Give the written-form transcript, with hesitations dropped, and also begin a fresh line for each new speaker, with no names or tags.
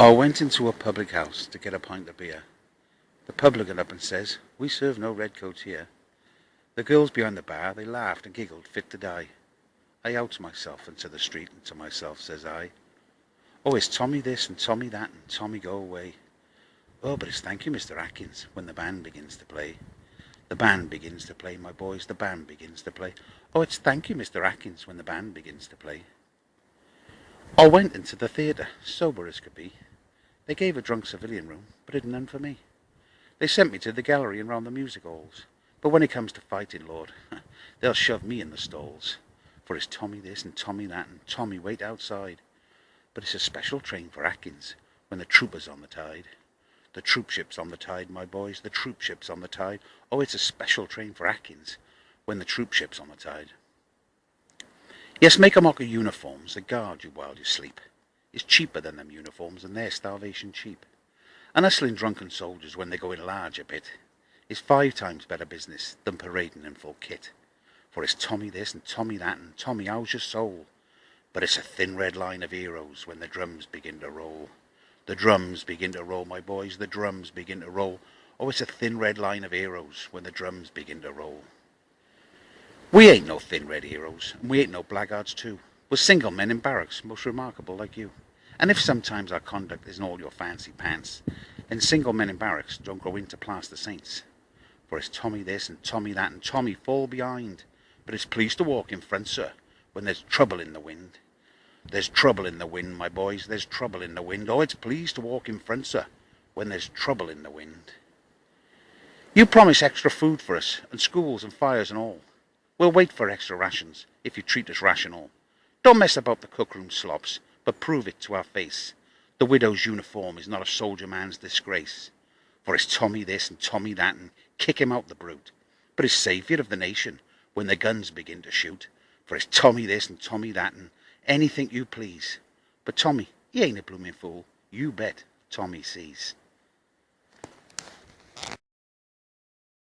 I went into a public house to get a pint of beer. The publican up and says, "We serve no redcoats here." The girls behind the bar, they laughed and giggled fit to die. I outs myself into the street, and to myself says I, "Oh, it's Tommy this and Tommy that and Tommy go away." "Oh, but it's thank you, Mr. Atkins, when the band begins to play." The band begins to play, my boys, the band begins to play. "Oh, it's thank you, Mr. Atkins, when the band begins to play." I went into the theatre, sober as could be. They gave a drunk civilian room, but it none for me. They sent me to the gallery and round the music halls. But when it comes to fighting, Lord, they'll shove me in the stalls. For it's Tommy this and Tommy that and Tommy wait outside. But it's a special train for Atkins when the troopers on the tide. The troop ship's on the tide, my boys, the troop ship's on the tide. Oh, it's a special train for Atkins when the troop ship's on the tide. Yes, make a mock of uniforms that guard you while you sleep. Is cheaper than them uniforms, and they're starvation cheap. And hustling drunken soldiers when they go in large a bit is 5 times better business than parading in full kit. For it's Tommy this and Tommy that and Tommy how's your soul. But it's a thin red line of heroes when the drums begin to roll. The drums begin to roll, my boys, the drums begin to roll. Oh, it's a thin red line of heroes when the drums begin to roll. We ain't no thin red heroes, and we ain't no blackguards too. We're single men in barracks, most remarkable like you. And if sometimes our conduct isn't all your fancy pants, then single men in barracks don't grow into plaster saints. For it's Tommy this and Tommy that and Tommy fall behind. But it's pleased to walk in front, sir, when there's trouble in the wind. There's trouble in the wind, my boys, there's trouble in the wind. Oh, it's pleased to walk in front, sir, when there's trouble in the wind. You promise extra food for us, and schools and fires and all. We'll wait for extra rations, if you treat us rational. Don't mess about the cookroom slops, but prove it to our face. The widow's uniform is not a soldier man's disgrace. For it's Tommy this and Tommy that, and kick him out the brute. But it's saviour of the nation when the guns begin to shoot. For it's Tommy this and Tommy that, and anything you please. But Tommy, he ain't a blooming fool. You bet Tommy sees.